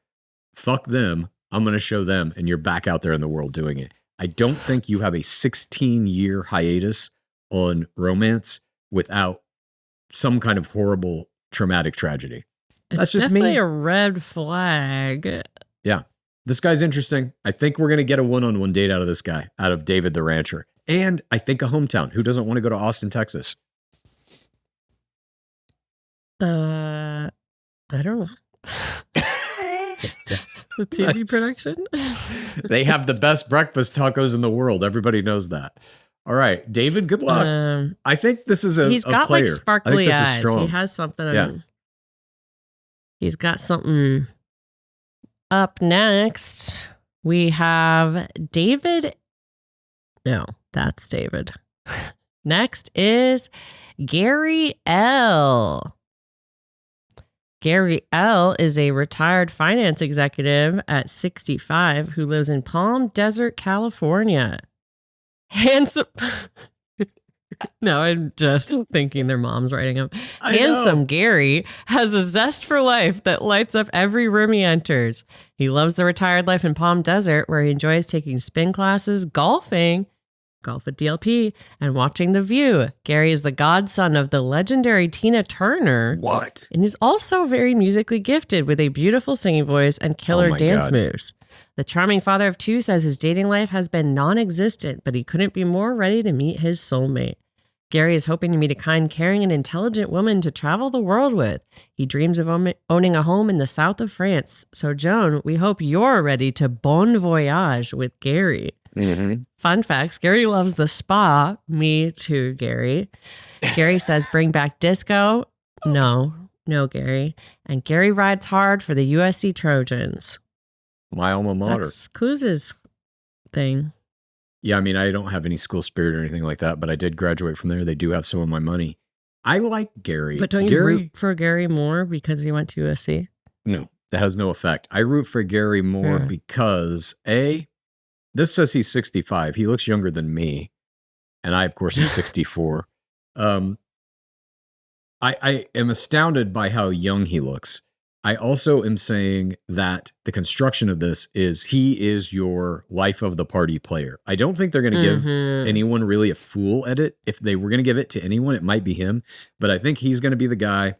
Fuck them. I'm going to show them. And you're back out there in the world doing it. I don't think you have a 16-year hiatus on romance without some kind of horrible traumatic tragedy. That's just definitely me. a red flag. Yeah. This guy's interesting. I think we're going to get a one-on-one date out of this guy, out of David the Rancher. And I think a hometown. Who doesn't want to go to Austin, Texas? I don't know. The TV production? They have the best breakfast tacos in the world. Everybody knows that. All right, David, good luck. I think this is he's got player. like sparkly eyes. Strong. He has something. Yeah. He's got something. Up next, we have David. No, that's David. Next is Gary L. Gary L. is a retired finance executive at 65 who lives in Palm Desert, California. Handsome. No, I'm just thinking their mom's writing him. Handsome Gary has a zest for life that lights up every room he enters. He loves the retired life in Palm Desert, where he enjoys taking spin classes, golfing, golf at DLP, and watching The View. Gary is the godson of the legendary Tina Turner. What? And is also very musically gifted with a beautiful singing voice and killer dance moves. The charming father of two says his dating life has been non-existent, but he couldn't be more ready to meet his soulmate. Gary is hoping to meet a kind, caring, and intelligent woman to travel the world with. He dreams of owning a home in the south of France. So, Joan, we hope you're ready to bon voyage with Gary. Mm-hmm. Fun facts. Gary loves the spa. Me too, Gary. Gary says, bring back disco. No, Gary. And Gary rides hard for the USC Trojans. My alma mater. That's Clues' thing. Yeah, I mean, I don't have any school spirit or anything like that, but I did graduate from there. They do have some of my money. I like Gary. But don't you root for Gary more because he went to USC? No, that has no effect. I root for Gary more because, this says he's 65. He looks younger than me. And I, of course, am 64. I am astounded by how young he looks. I also am saying that the construction of this is he is your life of the party player. I don't think they're going to give anyone really a fool at it. If they were going to give it to anyone, it might be him. But I think he's going to be the guy.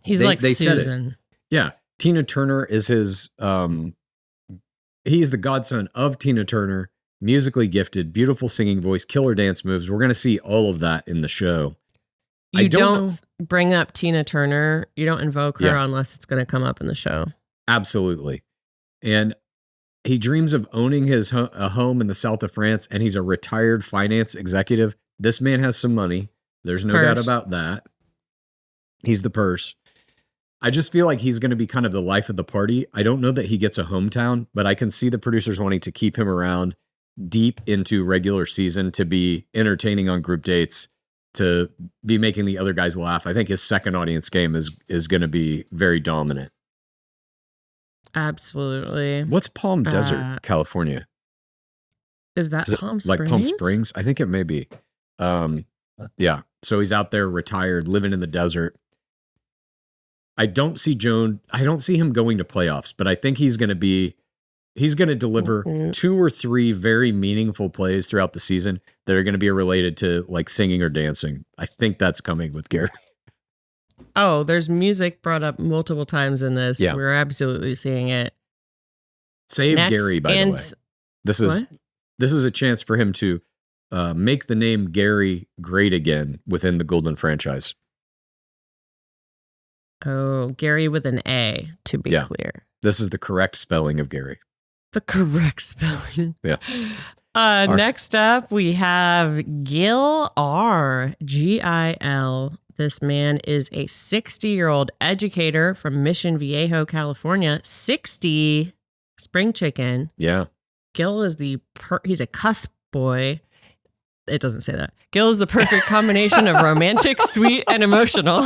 He's like Susan. Yeah. Tina Turner is his, he's the godson of Tina Turner, musically gifted, beautiful singing voice, killer dance moves. We're going to see all of that in the show. You don't bring up Tina Turner. You don't invoke her unless it's going to come up in the show. Absolutely. And he dreams of owning a home in the south of France, and he's a retired finance executive. This man has some money. There's no doubt about that. He's the purse. I just feel like he's going to be kind of the life of the party. I don't know that he gets a hometown, but I can see the producers wanting to keep him around deep into regular season to be entertaining on group dates, to be making the other guys laugh. I think his second audience game is going to be very dominant. Absolutely. What's Palm Desert, California? Is that Palm Springs? Like Palm Springs? I think it may be. Yeah. So he's out there retired, living in the desert. I don't see him going to playoffs, but I think he's going to deliver 2 or 3 very meaningful plays throughout the season that are going to be related to like singing or dancing. I think that's coming with Gary. Oh, there's music brought up multiple times in this. Yeah. We're absolutely seeing it. Save Gary, by the way. This is a chance for him to make the name Gary great again within the Golden franchise. Oh, Gary with an A, to be clear. This is the correct spelling of Gary. The correct spelling. Yeah. Next up, we have Gil R. Gil. This man is a 60-year-old educator from Mission Viejo, California. 60, spring chicken. Yeah. Gil is he's a cuss boy. It doesn't say that. Gil is the perfect combination of romantic, sweet, and emotional.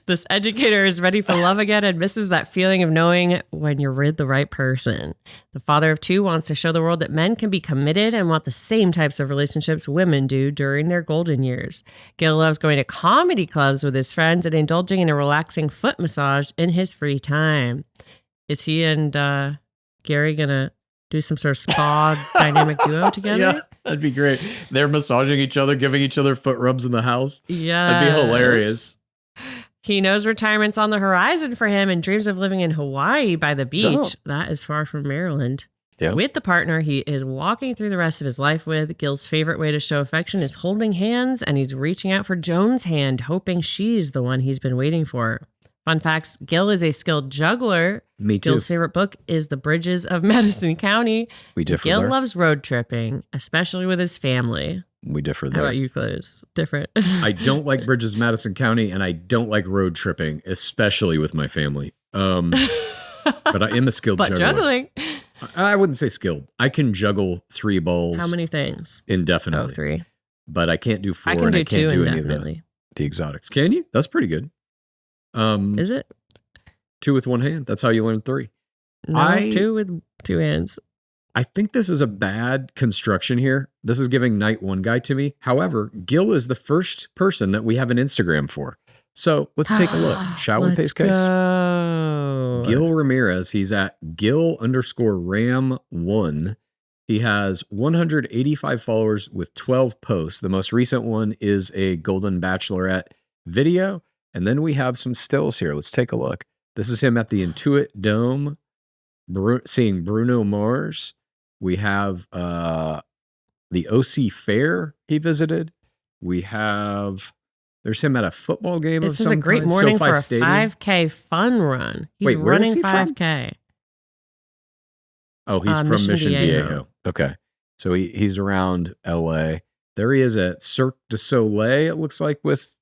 This educator is ready for love again and misses that feeling of knowing when you're with the right person. The father of 2 wants to show the world that men can be committed and want the same types of relationships women do during their golden years. Gil loves going to comedy clubs with his friends and indulging in a relaxing foot massage in his free time. Is he and Gary gonna do some sort of spa dynamic duo together. Yeah, that'd be great. They're massaging each other, giving each other foot rubs in the house. Yeah. That'd be hilarious. He knows retirement's on the horizon for him and dreams of living in Hawaii by the beach. Oh. That is far from Maryland. Yeah. With the partner he is walking through the rest of his life with, Gil's favorite way to show affection is holding hands, and he's reaching out for Joan's hand, hoping she's the one he's been waiting for. Fun facts, Gil is a skilled juggler. Me too. Gil's favorite book is The Bridges of Madison County. We differ Gil there. loves road tripping, especially with his family. We differ How there. about you, Close? Different. I don't like Bridges, Madison County, and I don't like road tripping, especially with my family. But I am a skilled But juggler. juggling. I wouldn't say skilled. I can juggle 3 balls How many things? indefinitely. Oh, 3. But I can't do 4, I can and do I can't 2 do any of indefinitely. the exotics. Can you? That's pretty good. Is it? 2 with 1 hand. That's how you learn 3. No, 2 with 2 hands. I think this is a bad construction here. This is giving Night 1 guy to me. However, Gil is the first person that we have an Instagram for. So let's take a look. Shall we, Pace Case? Go. Gil Ramirez. He's at Gil_Ram1. He has 185 followers with 12 posts. The most recent one is a Golden Bachelorette video. And then we have some stills here. Let's take a look. This is him at the Intuit Dome, seeing Bruno Mars. We have the OC Fair he visited. We have, there's him at a football game This of is some a great kind, morning SoFi for a Stadium. 5K fun run. He's Wait, where is running he from? 5K. Oh, he's from Mission Viejo. Okay. So he's around LA. There he is at Cirque du Soleil, it looks like, with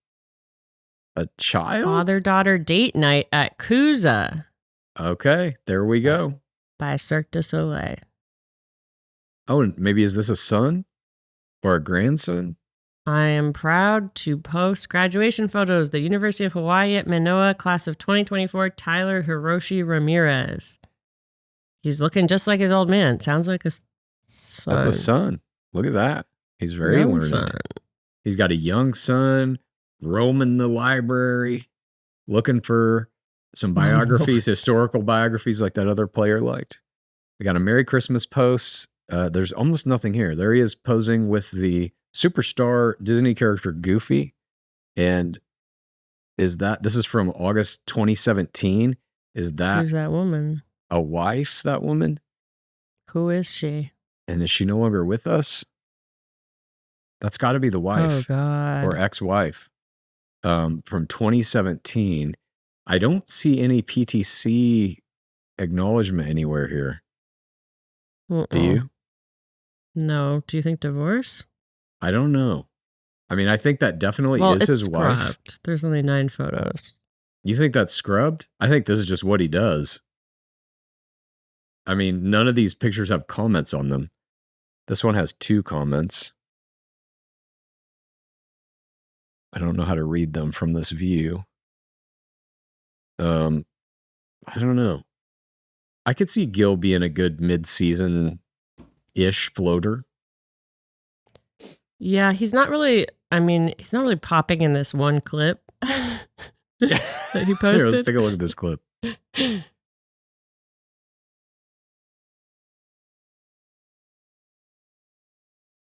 a child. Father-daughter date night at Kuza Okay, there we go. by Cirque du Soleil. Oh, and maybe is this a son or a grandson? I am proud to post graduation photos. The University of Hawaii at Manoa, class of 2024, Tyler Hiroshi Ramirez. He's looking just like his old man. Sounds like a son. That's a son. Look at that. He's very Young learned. son. He's got a young son, roaming the library, looking for some biographies, historical biographies like that other player liked. We got a Merry Christmas post. There's almost nothing here. There he is posing with the superstar Disney character Goofy. And this is from August 2017. Is that Who's that woman? a wife, that woman? Who is she? And is she no longer with us? That's got to be the Oh, wife God. or ex-wife from 2017. I don't see any PTC acknowledgement anywhere here. Do you? No. Do you think divorce? I don't know. I mean, I think that definitely Well, is it's his wife. scrubbed. There's only 9 photos. You think that's scrubbed? I think this is just what he does. I mean, none of these pictures have comments on them. This one has 2 comments. I don't know how to read them from this view. I don't know. I could see Gil being a good mid-season-ish floater. Yeah, he's not really popping in this one clip that he Here, posted. let's take a look at this clip.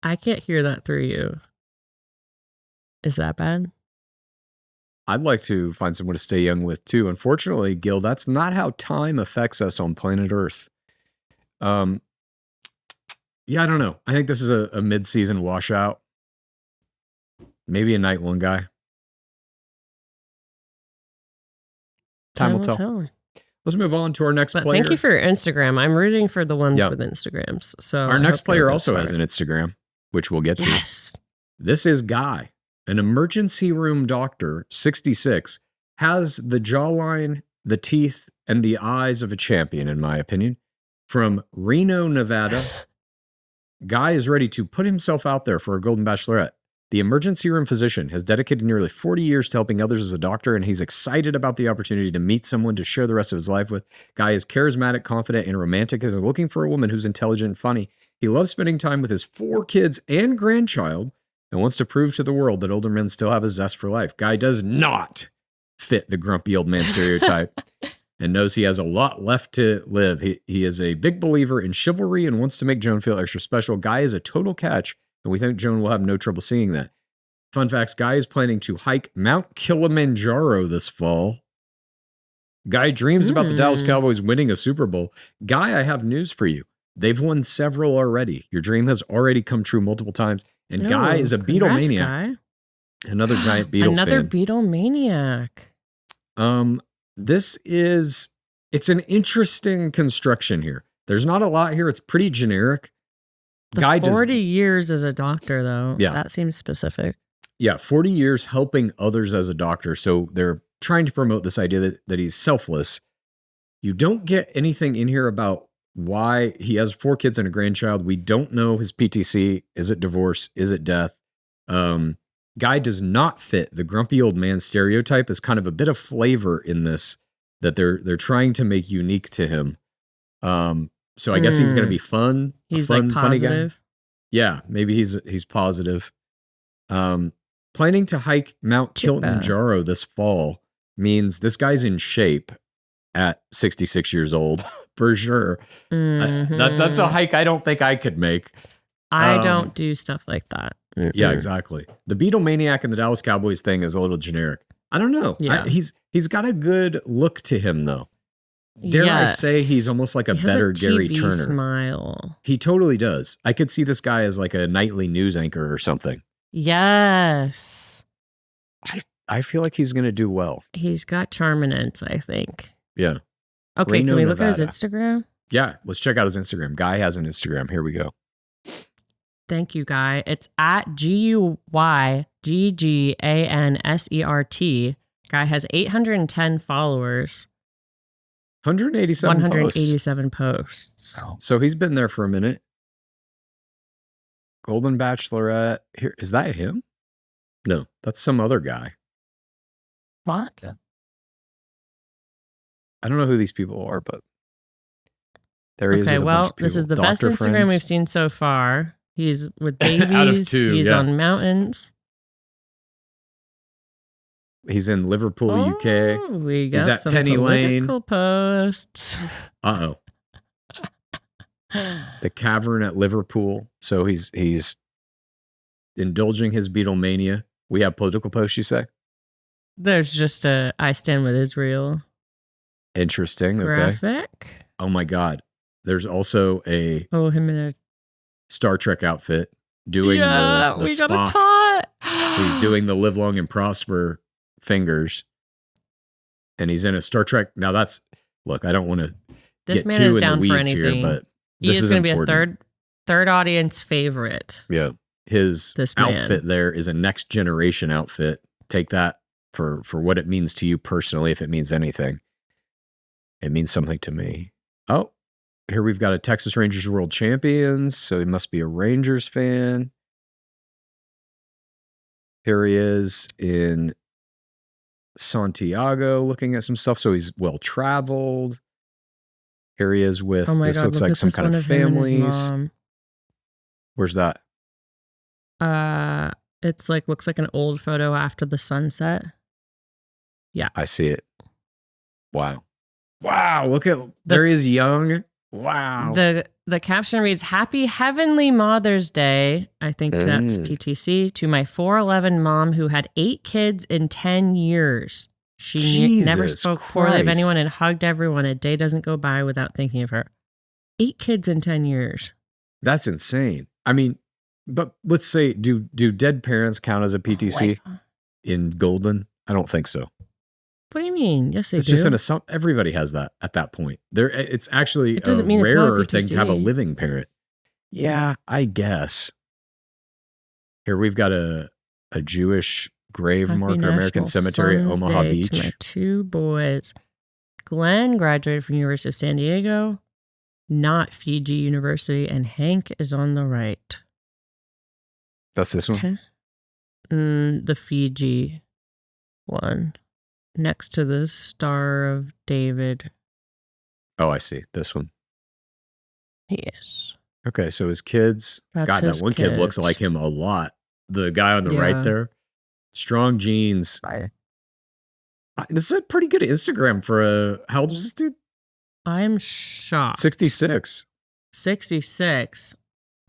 I can't hear that through you. Is that bad? I'd like to find someone to stay young with too. Unfortunately, Gil, that's not how time affects us on planet Earth. Yeah, I don't know. I think this is a mid-season washout. Maybe a night 1 guy. Time will tell. Let's move on to our next But player. thank you for your Instagram. I'm rooting for the ones Yeah. with Instagrams. So Our I next hope player that also goes has far. an Instagram, which we'll get to. Yes. This is Guy, an emergency room doctor, 66, has the jawline, the teeth, and the eyes of a champion, in my opinion. From Reno, Nevada, Guy is ready to put himself out there for a Golden Bachelorette. The emergency room physician has dedicated nearly 40 years to helping others as a doctor, and he's excited about the opportunity to meet someone to share the rest of his life with. Guy is charismatic, confident, and romantic, and is looking for a woman who's intelligent and funny. He loves spending time with his 4 kids and grandchild and wants to prove to the world that older men still have a zest for life. Guy does not fit the grumpy old man stereotype and knows he has a lot left to live. He is a big believer in chivalry and wants to make Joan feel extra special. Guy is a total catch, and we think Joan will have no trouble seeing that. Fun facts, Guy is planning to hike Mount Kilimanjaro this fall. Guy dreams about the Dallas Cowboys winning a Super Bowl. Guy, I have news for you. They've won several already. Your dream has already come true multiple times. And Guy is a Beatlemaniac. Guy. Another giant Beatles Another fan. Beatlemaniac. It's an interesting construction here. There's not a lot here. It's pretty generic. Guy 40 years as a doctor, though. Yeah. That seems specific. Yeah, 40 years helping others as a doctor. So they're trying to promote this idea that he's selfless. You don't get anything in here about why he has 4 kids and a grandchild. We don't know his PTC. Is it divorce? Is it death? Guy does not fit the grumpy old man stereotype. Is kind of a bit of flavor in this that they're trying to make unique to him. So I guess he's going to be fun. He's fun, like positive. Funny guy. Yeah, maybe he's positive. Planning to hike Mount Kilimanjaro this fall means this guy's in shape at 66 years old for sure. That's a hike I don't think I could make. I don't do stuff like that. Yeah, exactly. The Beatlemaniac and the Dallas Cowboys thing is a little generic. I don't know. Yeah. He's got a good look to him though. Dare I say he's almost like a better Gary Turner. Smile. He totally does. I could see this guy as like a nightly news anchor or something. Yes. I feel like he's going to do well. He's got charminance, I think. Yeah. Okay, Reno, can we look Nevada. at his Instagram? Yeah, let's check out his Instagram. Guy has an Instagram. Here we go. Thank you, Guy. It's at GUYGGANSERT. Guy has 810 followers. 187 posts. So he's been there for a minute. Golden Bachelorette. Here, is that him? No, that's some other guy. What? I don't know who these people are, but there he is. Okay, with a bunch well, of people. this is the best Doctor Instagram friends. we've seen so far. He's with babies. Out of 2, He's yeah. on mountains. He's in Liverpool, UK. We got He's at some Penny Lane. political posts. Uh-oh. The Cavern at Liverpool. So he's indulging his Beatlemania. We have political posts, you say? There's just a I stand with Israel Interesting. Okay. graphic. Oh my God. There's also Him in a Star Trek outfit doing the we got Spock. a tot. He's doing the live long and prosper fingers. And he's in a Star Trek. Now look, I don't want to This get man too is in down the for weeds anything. here, but He this is is going to be a important. third audience favorite. Yeah. His This man. outfit there is a next generation outfit. Take that for what it means to you personally, if it means anything. It means something to me. Oh, here we've got a Texas Rangers World Champions, so he must be a Rangers fan. Here he is in Santiago looking at some stuff, so he's well-traveled. Here he is with, Oh my this God, looks look like at some this kind one of him and his families. mom. Where's that? It's like looks like an old photo after the sunset. Yeah. I see it. Wow. Wow, look at, there he is young. Wow. The caption reads, "Happy Heavenly Mother's Day." I think that's PTC. To my 4'11" mom who had 8 kids in 10 years. She never Jesus spoke poorly of Christ. anyone and hugged everyone. A day doesn't go by without thinking of her. 8 kids in 10 years. That's insane. I mean, but let's say, do dead parents count as a PTC in Golden? I don't think so. What do you mean? Yes, they It's do. just everybody has that at that point. It's actually It doesn't a mean it's not a rarer thing to have a PTC. living parent. Yeah, I guess. Here we've got a Jewish grave Happy marker, National American Cemetery at Sons Omaha Day Beach. To my 2 boys. Glenn graduated from University of San Diego, not Fiji University, and Hank is on the right. That's this one? Okay. The Fiji one. Next to the Star of David. Oh, I see. This one. Yes. Okay, so his kids. That's God, his that one kid looks kids. like him a lot. The guy on the right Yeah. there. Strong genes. This is a pretty good Instagram for how old is this dude? I'm shocked. 66. 66.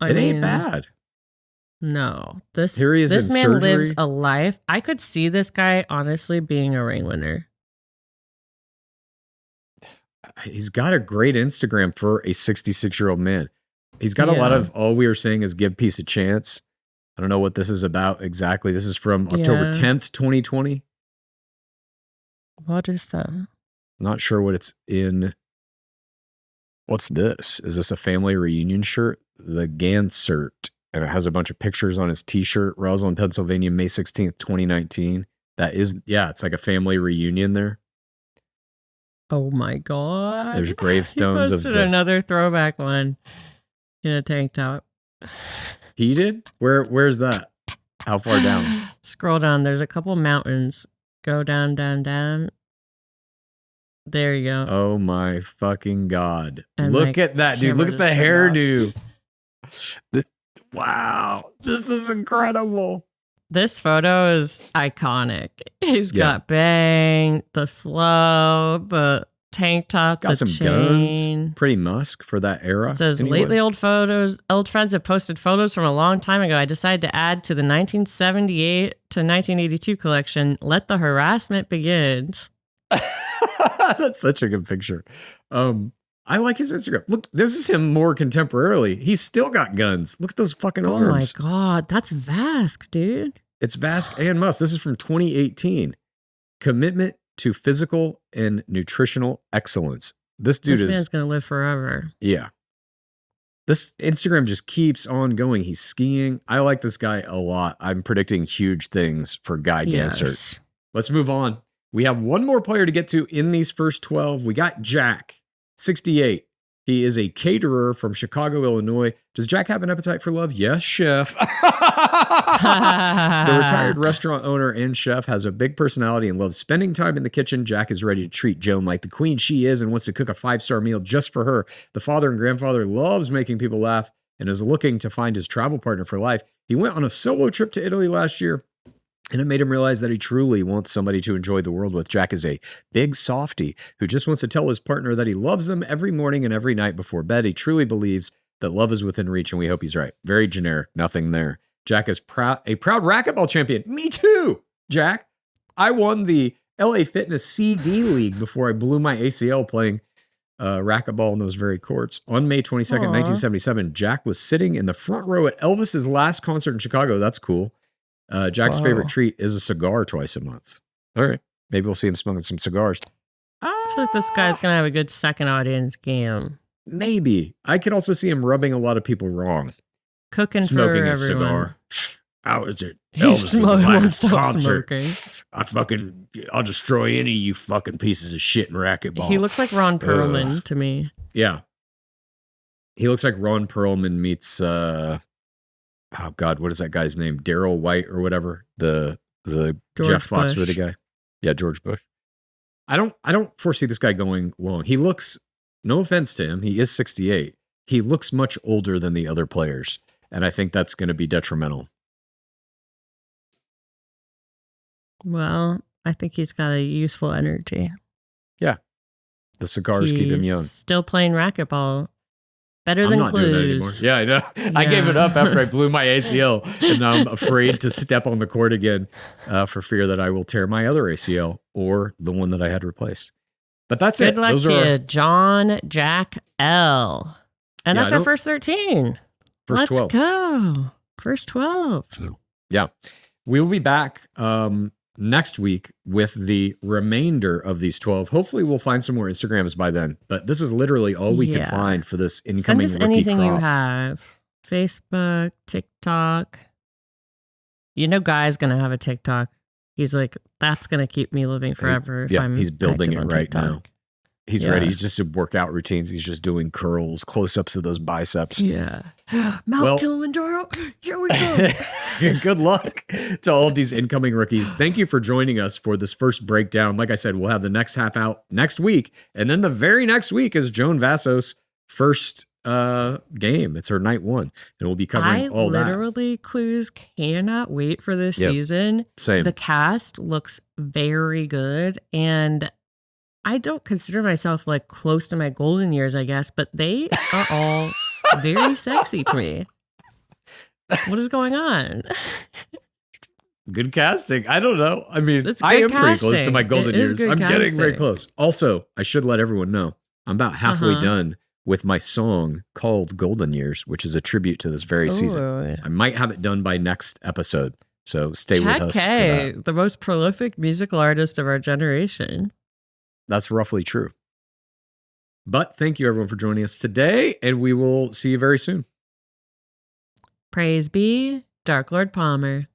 It ain't bad. No. This Here he is man in surgery. lives a life. I could see this guy honestly being a ring winner. He's got a great Instagram for a 66-year-old man. He's got a lot of, all we are saying is give peace a chance. I don't know what this is about exactly. This is from October 10th, 2020. What is that? Not sure what it's in. What's this? Is this a family reunion shirt? The Gansert. And it has a bunch of pictures on his t-shirt. Rosalind, Pennsylvania, May 16th, 2019. That is, it's like a family reunion there. Oh my God. There's gravestones he posted another throwback one in a tank top. He did? Where's that? How far down? Scroll down. There's a couple mountains. Go down, down, down. There you go. Oh my fucking God. And look at that, dude. Look at the hairdo. Wow. This is incredible. This photo is iconic. He's got bang, the flow, the tank top, got the some chain. Guns. Pretty Musk for that era. It says, lately old friends have posted photos from a long time ago. I decided to add to the 1978 to 1982 collection. Let the harassment begin. That's such a good picture. I like his Instagram. Look, this is him more contemporarily. He's still got guns. Look at those fucking arms. Oh my God. That's Vask, dude. It's Vask and Musk. This is from 2018. Commitment to physical and nutritional excellence. This man's going to live forever. Yeah. This Instagram just keeps on going. He's skiing. I like this guy a lot. I'm predicting huge things for Guy Gansert. Let's move on. We have one more player to get to in these first 12. We got Jack, 68. He is a caterer from Chicago, Illinois. Does Jack have an appetite for love? Yes, chef. The retired restaurant owner and chef has a big personality and loves spending time in the kitchen. Jack is ready to treat Joan like the queen she is and wants to cook a 5-star meal just for her. The father and grandfather loves making people laugh and is looking to find his travel partner for life. He went on a solo trip to Italy last year, and it made him realize that he truly wants somebody to enjoy the world with. Jack is a big softie who just wants to tell his partner that he loves them every morning and every night before bed. He truly believes that love is within reach, and we hope he's right. Very generic, nothing there. Jack is a proud racquetball champion. Me too, Jack. I won the LA Fitness CD League before I blew my ACL playing racquetball in those very courts. On May 22nd, 1977, Jack was sitting in the front row at Elvis's last concert in Chicago. That's cool. Jack's favorite treat is a cigar twice a month. All right. Maybe we'll see him smoking some cigars. I feel like this guy's going to have a good second audience game. Maybe. I could also see him rubbing a lot of people wrong. Smoking for everyone. A cigar. How is it? Elvis's last concert. Smoking. I'll destroy any of you fucking pieces of shit in racquetball. He looks like Ron Perlman to me. Yeah. He looks like Ron Perlman meets, oh God, what is that guy's name? Daryl White or whatever. The Jeff Foxworthy guy. Yeah, George Bush. I don't foresee this guy going long. He looks, no offense to him, he is 68. He looks much older than the other players. And I think that's going to be detrimental. Well, I think he's got a useful energy. Yeah. The cigars keep him young. Still playing racquetball. Better than Clues. Doing that anymore. Yeah, I know. Yeah. I gave it up after I blew my ACL, and now I'm afraid to step on the court again for fear that I will tear my other ACL or the one that I had replaced. But that's it. Good luck to you, John Jack L. And that's our first 13. First 12. Let's go. First 12. Yeah. We will be back next week with the remainder of these 12. Hopefully we'll find some more Instagrams by then. But this is literally all we can find for this incoming Send us rookie anything crop. you have. Facebook, TikTok. You know Guy's going to have a TikTok. He's like, that's going to keep me living forever if I'm he's building it right TikTok. now. He's ready. He's just doing workout routines. He's just doing curls, close-ups of those biceps. Yeah. Mount Kilimanjaro, here we go. Good luck to all of these incoming rookies. Thank you for joining us for this first breakdown. Like I said, we'll have the next half out next week. And then the very next week is Joan Vassos' first game. It's her night one, and we'll be covering all that. I literally, Clues, cannot wait for this season. Same. The cast looks very good, and I don't consider myself like close to my golden years, I guess, but they are all very sexy to me. What is going on? Good casting. I don't know. I mean, It's I good am pretty close to casting. my golden It is years. good I'm getting very casting. close. Also, I should let everyone know I'm about halfway Uh-huh. done with my song called Golden Years, which is a tribute to this very season. Ooh. I might have it done by next episode. So stay Chock with us for K, that. the most prolific musical artist of our generation. That's roughly true. But thank you everyone for joining us today, and we will see you very soon. Praise be Dark Lord Palmer.